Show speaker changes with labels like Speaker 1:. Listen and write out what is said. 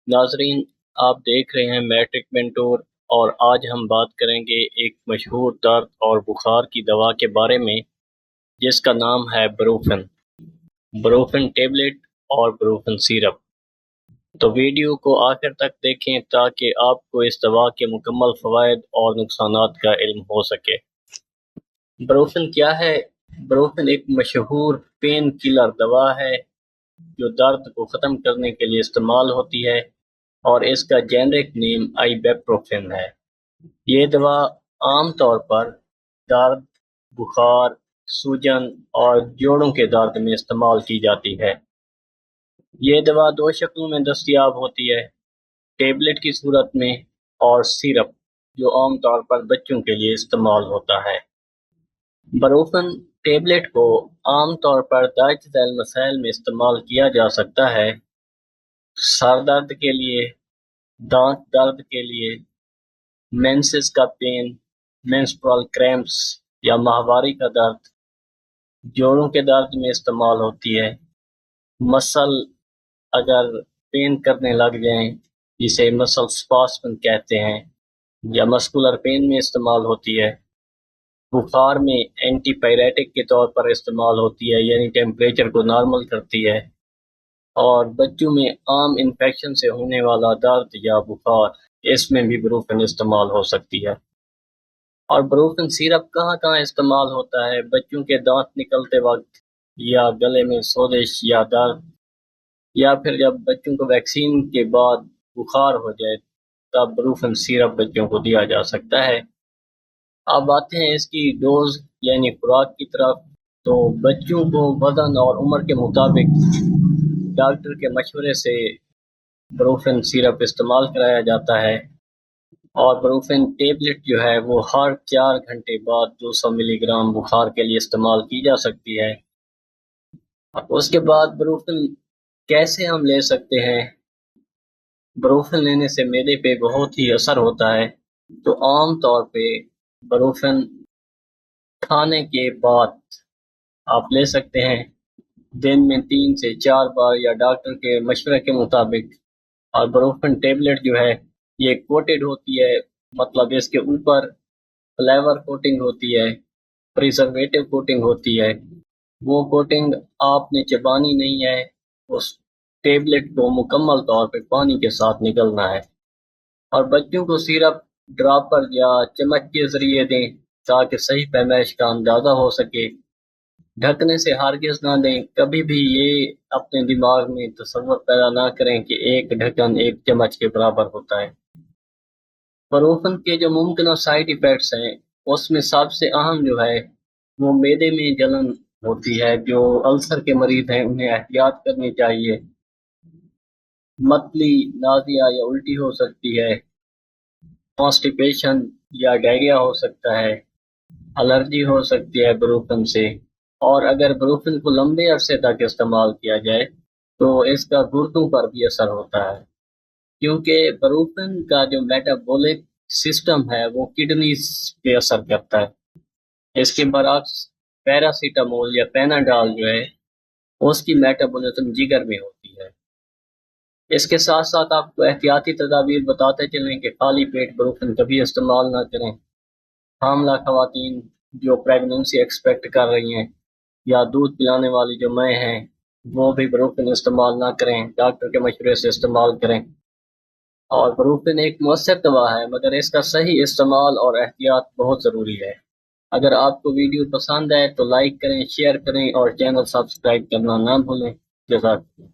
Speaker 1: ناظرین، آپ دیکھ رہے ہیں میٹرک مینٹور، اور آج ہم بات کریں گے ایک مشہور درد اور بخار کی دوا کے بارے میں جس کا نام ہے بروفن ٹیبلٹ اور بروفن سیرپ۔ تو ویڈیو کو آخر تک دیکھیں تاکہ آپ کو اس دوا کے مکمل فوائد اور نقصانات کا علم ہو سکے۔ بروفن کیا ہے؟ بروفن ایک مشہور پین کلر دوا ہے جو درد کو ختم کرنے کے لیے استعمال ہوتی ہے، اور اس کا جینرک نیم آئیبیپروفین ہے۔ یہ دوا عام طور پر درد، بخار، سوجن اور جوڑوں کے درد میں استعمال کی جاتی ہے۔ یہ دوا دو شکلوں میں دستیاب ہوتی ہے: ٹیبلٹ کی صورت میں اور سیرپ، جو عام طور پر بچوں کے لیے استعمال ہوتا ہے۔ بروفن ٹیبلٹ کو عام طور پر درج ذیل مسائل میں استعمال کیا جا سکتا ہے: سر درد کے لیے، دانت درد کے لیے، مینسز کا پین، مینسٹرول کریمپس یا ماہواری کا درد، جوڑوں کے درد میں استعمال ہوتی ہے، مسل اگر پین کرنے لگ جائیں جسے مسل سپاسم کہتے ہیں، یا مسکولر پین میں استعمال ہوتی ہے، بخار میں اینٹی پیریٹک کے طور پر استعمال ہوتی ہے، یعنی ٹیمپریچر کو نارمل کرتی ہے، اور بچوں میں عام انفیکشن سے ہونے والا درد یا بخار، اس میں بھی بروفن استعمال ہو سکتی ہے۔ اور بروفن سیرپ کہاں کہاں استعمال ہوتا ہے؟ بچوں کے دانت نکلتے وقت، یا گلے میں سوزش یا درد، یا پھر جب بچوں کو ویکسین کے بعد بخار ہو جائے تب بروفن سیرپ بچوں کو دیا جا سکتا ہے۔ اب آتے ہیں اس کی ڈوز یعنی خوراک کی طرف۔ تو بچوں کو وزن اور عمر کے مطابق ڈاکٹر کے مشورے سے بروفن سیرپ استعمال کرایا جاتا ہے، اور بروفن ٹیبلٹ جو ہے وہ ہر 4 گھنٹے بعد 200 ملی گرام بخار کے لیے استعمال کی جا سکتی ہے۔ اس کے بعد بروفن کیسے ہم لے سکتے ہیں؟ بروفن لینے سے معدے پہ بہت ہی اثر ہوتا ہے، تو عام طور پہ بروفن کھانے کے بعد آپ لے سکتے ہیں، دن میں 3 سے 4 بار یا ڈاکٹر کے مشورے کے مطابق۔ اور بروفن ٹیبلٹ جو ہے یہ کوٹڈ ہوتی ہے، مطلب اس کے اوپر فلیور کوٹنگ ہوتی ہے، پریزرویٹو کوٹنگ ہوتی ہے۔ وہ کوٹنگ آپ نے چبانی نہیں ہے، اس ٹیبلٹ کو مکمل طور پہ پانی کے ساتھ نگلنا ہے۔ اور بچوں کو سیرپ ڈراپر یا چمچ کے ذریعے دیں تاکہ صحیح پیمائش کا اندازہ ہو سکے۔ ڈھکنے سے ہرگز نہ دیں، کبھی بھی یہ اپنے دماغ میں تصور پیدا نہ کریں کہ ایک ڈھکن 1 چمچ کے برابر ہوتا ہے۔ بروفن کے جو ممکنہ سائیڈ ایفیکٹس ہیں اس میں سب سے اہم جو ہے وہ معدے میں جلن ہوتی ہے۔ جو السر کے مریض ہیں انہیں احتیاط کرنی چاہیے۔ متلی، نازیہ یا الٹی ہو سکتی ہے، کانسٹیپیشن یا ڈائریا ہو سکتا ہے، الرجی ہو سکتی ہے بروفن سے۔ اور اگر بروفن کو لمبے عرصے تک استعمال کیا جائے تو اس کا گردوں پر بھی اثر ہوتا ہے، کیونکہ بروفن کا جو میٹابولک سسٹم ہے وہ کڈنیز پہ اثر کرتا ہے۔ اس کے برعکس پیراسیٹامول یا پیناڈال جو ہے اس کی میٹابولزم جگر میں ہوتی ہے۔ اس کے ساتھ ساتھ آپ کو احتیاطی تدابیر بتاتے چلیں کہ خالی پیٹ بروفن کبھی استعمال نہ کریں۔ حاملہ خواتین جو پریگننسی ایکسپیکٹ کر رہی ہیں، یا دودھ پلانے والی جو مائیں ہیں، وہ بھی بروفن استعمال نہ کریں، ڈاکٹر کے مشورے سے استعمال کریں۔ اور بروفن ایک مؤثر دوا ہے، مگر اس کا صحیح استعمال اور احتیاط بہت ضروری ہے۔ اگر آپ کو ویڈیو پسند ہے تو لائک کریں، شیئر کریں اور چینل سبسکرائب کرنا نہ بھولیں۔ جزاک اللہ۔